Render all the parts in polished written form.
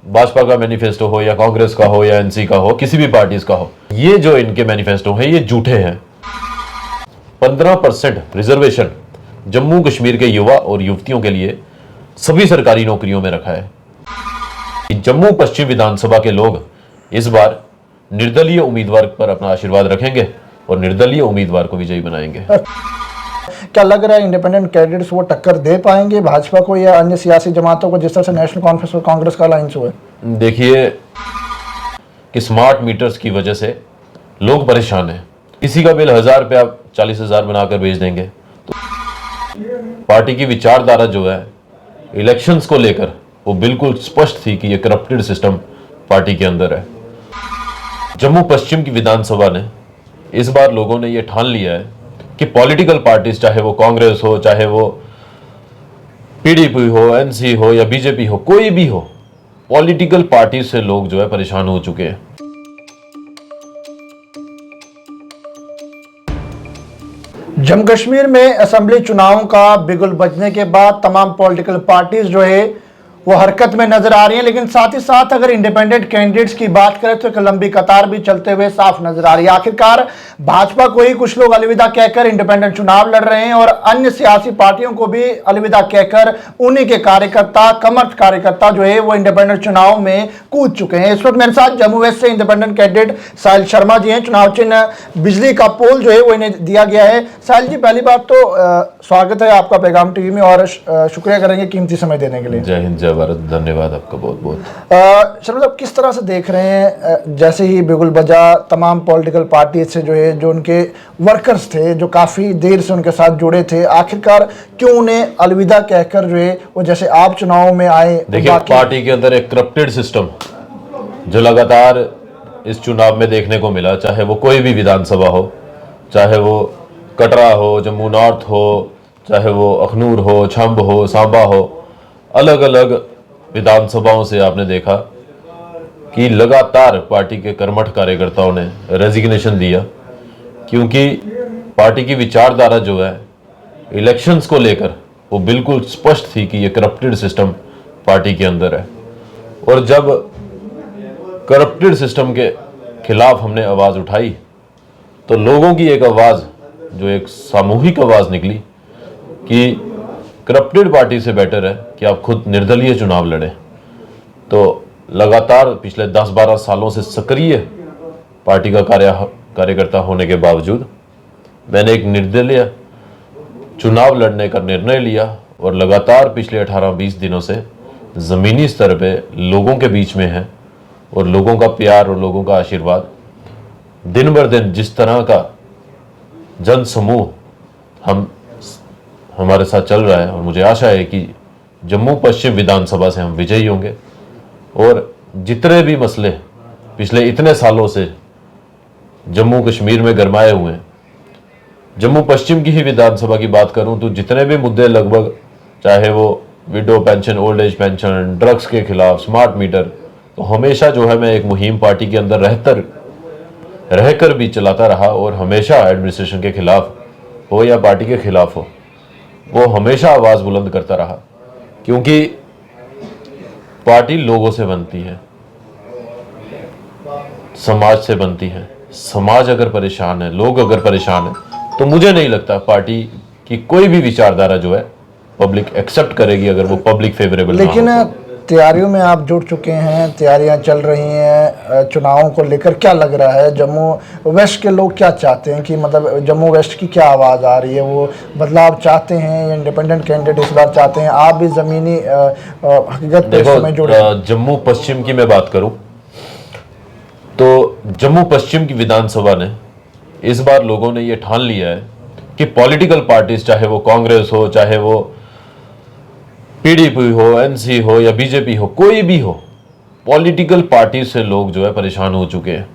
भाजपा का मैनिफेस्टो हो या कांग्रेस का हो या एनसी का हो, किसी भी पार्टीज का हो, ये जो इनके मैनिफेस्टो है ये झूठे हैं। 15% रिजर्वेशन जम्मू कश्मीर के युवा और युवतियों के लिए सभी सरकारी नौकरियों में रखा है। जम्मू पश्चिम विधानसभा के लोग इस बार निर्दलीय उम्मीदवार पर अपना आशीर्वाद रखेंगे और निर्दलीय उम्मीदवार को विजयी बनाएंगे। क्या लग रहा है इंडिपेंडेंट कैंडिडेट्स वो टक्कर दे पाएंगे भाजपा को या अन्य सियासी जमातों को, जिस तरह से नेशनल कॉन्फ्रेंस और कांग्रेस का अलायंस हुआ है? देखिए कि स्मार्ट मीटर्स की वजह से लोग परेशान हैं। किसी का बिल 1000 रुपया 40,000 बनाकर भेज देंगे। तो पार्टी की विचारधारा जो है इलेक्शंस को लेकर वो बिल्कुल स्पष्ट थी कि ये करप्टेड सिस्टम पार्टी के अंदर है। जम्मू पश्चिम की विधानसभा ने इस बार लोगों ने ये ठान लिया है कि पॉलिटिकल पार्टीज, चाहे वो कांग्रेस हो, चाहे वो पीडीपी हो, एनसी हो या बीजेपी हो, कोई भी हो, पॉलिटिकल पार्टी से लोग जो है परेशान हो चुके हैं। जम्मू कश्मीर में असेंबली चुनावों का बिगुल बजने के बाद तमाम पॉलिटिकल पार्टीज जो है वो हरकत में नजर आ रही हैं, लेकिन साथ ही साथ अगर इंडिपेंडेंट कैंडिडेट्स की बात करें तो एक लंबी कतार भी चलते हुए साफ नजर आ रही है। आखिरकार भाजपा को ही कुछ लोग अलविदा कहकर इंडिपेंडेंट चुनाव लड़ रहे हैं और अन्य सियासी पार्टियों को भी अलविदा कहकर उन्हीं के कार्यकर्ता, कमर्थ कार्यकर्ता जो है वो इंडिपेंडेंट चुनाव में कूद चुके हैं। इस वक्त मेरे साथ जम्मू वेस्ट से इंडिपेंडेंट कैंडिडेट साहिल शर्मा जी हैं। चुनाव चिन्ह बिजली का पोल जो है वो इन्हें दिया गया है। साहिल जी, पहली बात तो स्वागत है आपका पैगाम टीवी में और शुक्रिया करेंगे कीमती समय देने के लिए। जय हिंद, जय भारत। धन्यवाद आपका बहुत बहुत। शर्मा साहब, किस तरह से देख रहे हैं जैसे ही बिगुल बजा, तमाम पॉलिटिकल पार्टी से जो है, जो उनके वर्कर्स थे जो काफ़ी देर से उनके साथ जुड़े थे, आखिरकार क्यों उन्हें अलविदा कहकर जो है वो, जैसे आप चुनाव में आए? देखिए, पार्टी के अंदर एक करप्टेड सिस्टम जो लगातार इस चुनाव में देखने को मिला, चाहे वो कोई भी विधानसभा हो, चाहे वो कटरा हो, जम्मू नॉर्थ हो, चाहे वो अखनूर हो, छंब हो, सांबा हो, अलग अलग विधानसभाओं से आपने देखा कि लगातार पार्टी के कर्मठ कार्यकर्ताओं ने रेजिग्नेशन दिया, क्योंकि पार्टी की विचारधारा जो है इलेक्शंस को लेकर वो बिल्कुल स्पष्ट थी कि ये करप्टेड सिस्टम पार्टी के अंदर है। और जब करप्टेड सिस्टम के खिलाफ हमने आवाज़ उठाई तो लोगों की एक आवाज़, जो एक सामूहिक आवाज़ निकली कि करप्टेड पार्टी से बेटर है कि आप खुद निर्दलीय चुनाव लड़ें। तो लगातार पिछले 10-12 सालों से सक्रिय पार्टी का कार्यकर्ता होने के बावजूद मैंने एक निर्दलीय चुनाव लड़ने का निर्णय लिया और लगातार पिछले 18-20 दिनों से ज़मीनी स्तर पे लोगों के बीच में है और लोगों का प्यार और लोगों का आशीर्वाद दिन बर दिन जिस तरह का जन समूह हमारे साथ चल रहा है, और मुझे आशा है कि जम्मू पश्चिम विधानसभा से हम विजयी होंगे और जितने भी मसले पिछले इतने सालों से जम्मू कश्मीर में गरमाए हुए हैं, जम्मू पश्चिम की ही विधानसभा की बात करूं तो जितने भी मुद्दे लगभग, चाहे वो window pension, old age pension, drugs के खिलाफ, स्मार्ट मीटर, तो हमेशा जो है मैं एक मुहिम पार्टी के अंदर रहकर भी चलाता रहा और हमेशा एडमिनिस्ट्रेशन के खिलाफ हो या पार्टी के खिलाफ हो, वो हमेशा आवाज़ बुलंद करता रहा, क्योंकि पार्टी लोगों से बनती है, समाज से बनती है। समाज अगर परेशान है, लोग अगर परेशान है, तो मुझे नहीं लगता पार्टी की कोई भी विचारधारा जो है पब्लिक एक्सेप्ट करेगी, अगर वो पब्लिक फेवरेबल ना हो। लेकिन तैयारियों में आप जुड़ चुके हैं, तैयारियां चल रही हैं चुनावों को लेकर, क्या लग रहा है जम्मू वेस्ट के लोग क्या चाहते हैं? कि मतलब जम्मू वेस्ट की क्या आवाज़ आ रही है? वो बदलाव चाहते हैं या इंडिपेंडेंट कैंडिडेट इस बार चाहते हैं? आप भी ज़मीनी हकीकत में जुड़े। जम्मू पश्चिम की मैं बात करूं तो जम्मू पश्चिम की विधानसभा ने इस बार लोगों ने ये ठान लिया है कि पॉलिटिकल पार्टीज, चाहे वो कांग्रेस हो, चाहे वो पीडीपी हो, एनसी हो या बीजेपी हो, कोई भी हो, पॉलिटिकल पार्टी से लोग जो है परेशान हो चुके हैं,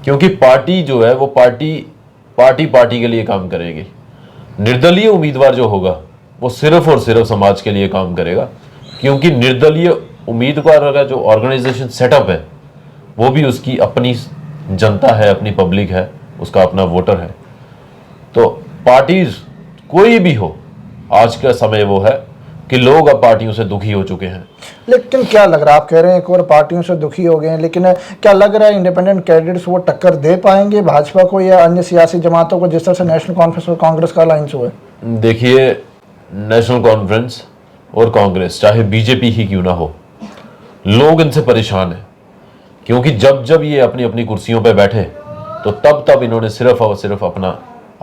क्योंकि पार्टी जो है वो पार्टी के लिए काम करेगी। निर्दलीय उम्मीदवार जो होगा वो सिर्फ और सिर्फ समाज के लिए काम करेगा, क्योंकि निर्दलीय उम्मीदवार का जो ऑर्गेनाइजेशन सेटअप है वो भी उसकी अपनी जनता है, अपनी पब्लिक है, उसका अपना वोटर है। तो पार्टीज कोई भी हो, आज का समय वो है कि लोग अब पार्टियों से दुखी हो चुके हैं। लेकिन क्या लग रहा है, आप कह रहे हैं एक और पार्टियों से दुखी हो गए हैं, लेकिन क्या लग रहा है इंडिपेंडेंट कैंडिडेट्स वो टक्कर दे पाएंगे भाजपा को या अन्य सियासी जमातों को, जिस तरह से नेशनल कॉन्फ्रेंस और कांग्रेस का अलायंस हुआ है? देखिए, नेशनल कॉन्फ्रेंस और कांग्रेस चाहे बीजेपी ही क्यों ना हो, लोग इनसे परेशान हैं। क्योंकि जब जब ये अपनी अपनी कुर्सियों पर बैठे तो तब तब इन्होंने सिर्फ और सिर्फ अपना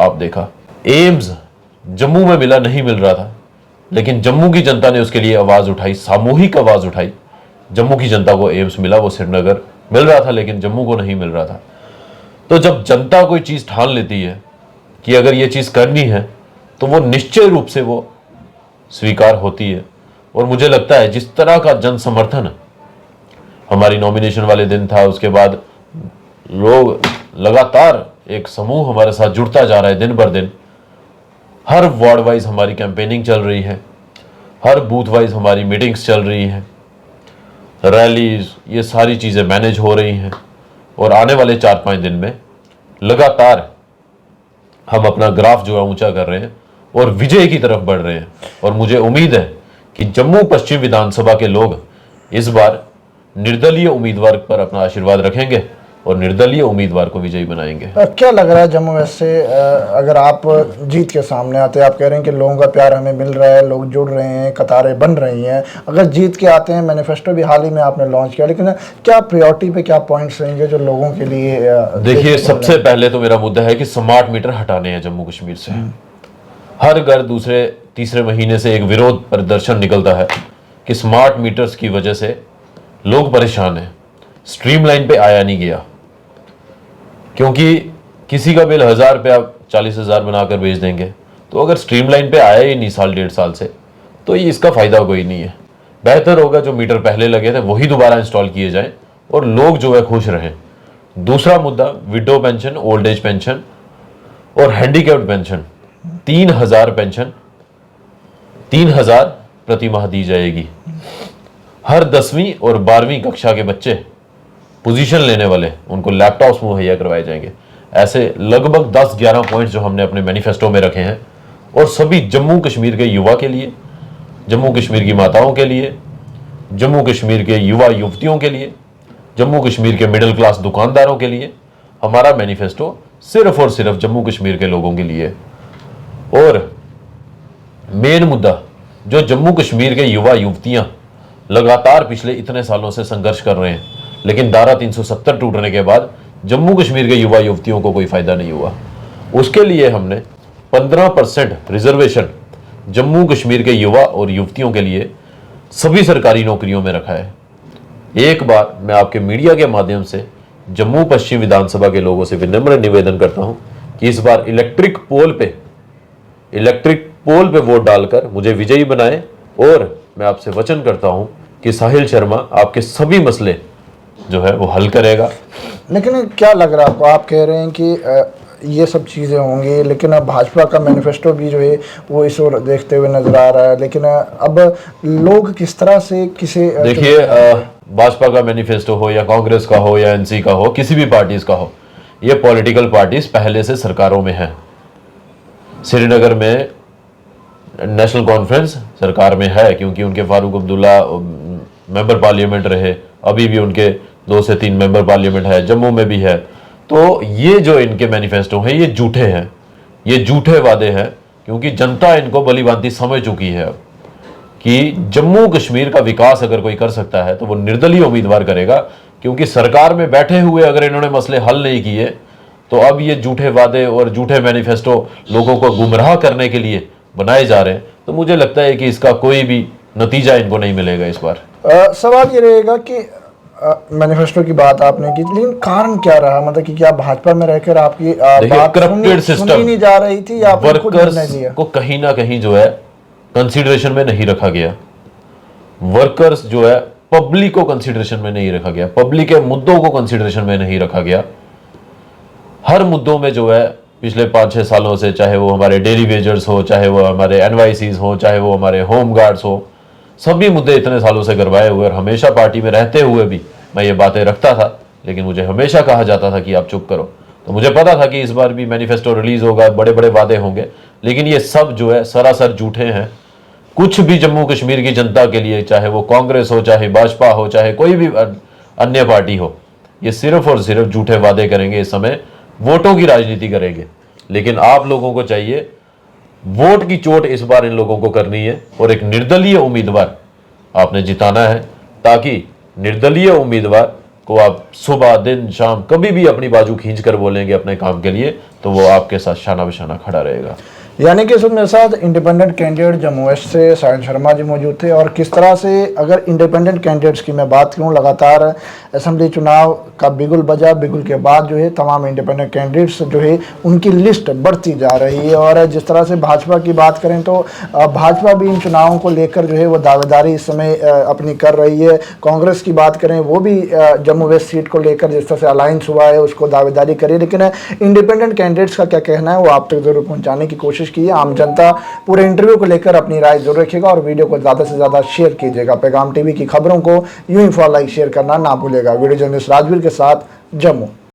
आप देखा। एम्स जम्मू में मिला, नहीं मिल रहा था, लेकिन जम्मू की जनता ने उसके लिए आवाज उठाई, सामूहिक आवाज उठाई। जम्मू की जनता को एम्स मिला, वो श्रीनगर मिल रहा था लेकिन जम्मू को नहीं मिल रहा था। तो जब जनता कोई चीज ठान लेती है कि अगर ये चीज करनी है तो वो निश्चय रूप से वो स्वीकार होती है। और मुझे लगता है जिस तरह का जन समर्थन हमारी नॉमिनेशन वाले दिन था, उसके बाद लोग लगातार एक समूह हमारे साथ जुड़ता जा रहा है दिन बर दिन। हर वार्ड वाइज हमारी कैंपेनिंग चल रही है, हर बूथ वाइज हमारी मीटिंग्स चल रही हैं, रैलीज, ये सारी चीज़ें मैनेज हो रही हैं। और आने वाले 4-5 दिन में लगातार हम अपना ग्राफ जो है ऊंचा कर रहे हैं और विजय की तरफ बढ़ रहे हैं। और मुझे उम्मीद है कि जम्मू पश्चिम विधानसभा के लोग इस बार निर्दलीय उम्मीदवार पर अपना आशीर्वाद रखेंगे और निर्दलीय उम्मीदवार को विजयी बनाएंगे। क्या लग रहा है जम्मू वैसे, अगर आप जीत के सामने आते हैं, आप कह रहे हैं कि लोगों का प्यार हमें मिल रहा है, लोग जुड़ रहे हैं, कतारें बन रही हैं, अगर जीत के आते हैं, मैनिफेस्टो भी हाल ही में आपने लॉन्च किया, लेकिन क्या प्रायोरिटी पे क्या पॉइंट्स रहेंगे जो लोगों के लिए? देखिए, सबसे पहले तो मेरा मुद्दा है कि स्मार्ट मीटर हटाने हैं जम्मू कश्मीर से। हर घर दूसरे तीसरे महीने से एक विरोध प्रदर्शन निकलता है कि स्मार्ट मीटर्स की वजह से लोग परेशान हैं। स्ट्रीमलाइन पे आया नहीं गया, क्योंकि किसी का बिल 1000 रुपया 40,000 बनाकर भेज देंगे, तो अगर स्ट्रीमलाइन पे आया ही नहीं साल 1.5 साल से, तो ये इसका फायदा कोई नहीं है। बेहतर होगा जो मीटर पहले लगे थे वही दोबारा इंस्टॉल किए जाएं और लोग जो है खुश रहें। दूसरा मुद्दा, window pension, old age pension और हैंडीकैप्ड पेंशन, 3000 पेंशन 3000 प्रति माह दी जाएगी। हर 10वीं और 12वीं कक्षा के बच्चे पोजीशन लेने वाले, उनको लैपटॉप्स मुहैया करवाए जाएंगे। ऐसे लगभग 10-11 पॉइंट्स जो हमने अपने मैनिफेस्टो में रखे हैं, और सभी जम्मू कश्मीर के युवा के लिए, जम्मू कश्मीर की माताओं के लिए, जम्मू कश्मीर के युवा युवतियों के लिए, जम्मू कश्मीर के मिडिल क्लास दुकानदारों के लिए हमारा मैनिफेस्टो सिर्फ और सिर्फ जम्मू कश्मीर के लोगों के लिए। और मेन मुद्दा, जो जम्मू कश्मीर के युवा युवतियां लगातार पिछले इतने सालों से संघर्ष कर रहे हैं, लेकिन धारा 370 टूटने के बाद जम्मू कश्मीर के युवा युवतियों को कोई फायदा नहीं हुआ। उसके लिए हमने 15% रिजर्वेशन जम्मू कश्मीर के युवा और युवतियों के लिए सभी सरकारी नौकरियों में रखा है। एक बार मैं आपके मीडिया के माध्यम से जम्मू पश्चिम विधानसभा के लोगों से विनम्र निवेदन करता हूं कि इस बार इलेक्ट्रिक पोल पे वोट डालकर मुझे विजयी बनाएं। और मैं आपसे वचन करता हूं कि साहिल शर्मा आपके सभी मसले जो है वो हल करेगा। लेकिन क्या लग रहा है आपको, आप कह रहे हैं कि ये सब चीज़ें होंगी, लेकिन अब भाजपा का मैनिफेस्टो भी जो है वो इस ओर देखते हुए नजर आ रहा है, लेकिन अब लोग किस तरह से किसे? देखिए, भाजपा का मैनिफेस्टो हो या कांग्रेस का हो या एनसी का हो, किसी भी पार्टीज का हो, ये पॉलिटिकल पार्टीज पहले से सरकारों में है। श्रीनगर में नेशनल कॉन्फ्रेंस सरकार में है, क्योंकि उनके फारूक अब्दुल्ला मेंबर पार्लियामेंट रहे, अभी भी उनके 2 से 3 मेंबर पार्लियामेंट है, जम्मू में भी है। तो ये जो इनके मैनिफेस्टो हैं ये झूठे हैं, ये झूठे वादे हैं, क्योंकि जनता इनको भली भांति समझ चुकी है कि जम्मू कश्मीर का विकास अगर कोई कर सकता है तो वो निर्दलीय उम्मीदवार करेगा। क्योंकि सरकार में बैठे हुए अगर इन्होंने मसले हल नहीं किए तो अब ये झूठे वादे और झूठे मैनिफेस्टो लोगों को गुमराह करने के लिए बनाए जा रहे हैं। तो मुझे लगता है कि इसका कोई भी नतीजा इनको नहीं मिलेगा इस बार। सवाल ये रहेगा कि मैनिफेस्टो की बात आपने की, लेकिन कारण क्या रहा? मतलब कि क्या भाजपा में रहकर आपकी बात सुनी नहीं जा रही थी या आपने खुद निर्णय लिया? को कहीं ना कहीं जो है कंसीडरेशन में नहीं रखा गया। वर्कर्स जो है पब्लिक को कंसीडरेशन में नहीं रखा गया, पब्लिक के मुद्दों को कंसीडरेशन में नहीं रखा गया। हर मुद्दों में जो है पिछले 5-6 सालों से, चाहे वो हमारे डेली वेजर्स हो, चाहे वो हमारे एनवाईसीज हो, चाहे वो हमारे होम गार्ड्स हो, सभी मुद्दे इतने सालों से करवाए हुए। और हमेशा पार्टी में रहते हुए भी मैं ये बातें रखता था, लेकिन मुझे हमेशा कहा जाता था कि आप चुप करो। तो मुझे पता था कि इस बार भी मैनिफेस्टो रिलीज होगा, बड़े बड़े वादे होंगे, लेकिन ये सब जो है सरासर झूठे हैं। कुछ भी जम्मू कश्मीर की जनता के लिए, चाहे वो कांग्रेस हो, चाहे भाजपा हो, चाहे कोई भी अन्य पार्टी हो, ये सिर्फ और सिर्फ झूठे वादे करेंगे। इस समय वोटों की राजनीति करेंगे। लेकिन आप लोगों को चाहिए वोट की चोट इस बार इन लोगों को करनी है और एक निर्दलीय उम्मीदवार आपने जिताना है, ताकि निर्दलीय उम्मीदवार को आप सुबह दिन शाम कभी भी अपनी बाजू खींच कर बोलेंगे अपने काम के लिए, तो वो आपके साथ शाना बशाना खड़ा रहेगा। यानी कि मेरे साथ इंडिपेंडेंट कैंडिडेट जम्मू वेस्ट से साहिल शर्मा जी मौजूद थे। और किस तरह से अगर इंडिपेंडेंट कैंडिडेट्स की मैं बात करूं, लगातार असेंबली चुनाव का बिगुल बजा, बिगुल के बाद जो है तमाम इंडिपेंडेंट कैंडिडेट्स जो है उनकी लिस्ट बढ़ती जा रही है। और जिस तरह से भाजपा की बात करें तो भाजपा भी इन चुनावों को लेकर जो है वो दावेदारी इस समय अपनी कर रही है। कांग्रेस की बात करें वो भी जम्मू वेस्ट सीट को लेकर जिस तरह से अलायंस हुआ है उसको दावेदारी करी। लेकिन इंडिपेंडेंट कैंडिडेट्स का क्या कहना है वो आप तक जरूर पहुँचाने की कोशिश की है। आम जनता पूरे इंटरव्यू को लेकर अपनी राय जरूर रखिएगा और वीडियो को ज़्यादा से ज़्यादा शेयर कीजिएगा। पैगाम टीवी की खबरों को यूं ही फॉलो, लाइक, शेयर करना ना भूलेगा। वीडियो जर्नलिस्ट राजवीर के साथ, जम्मू।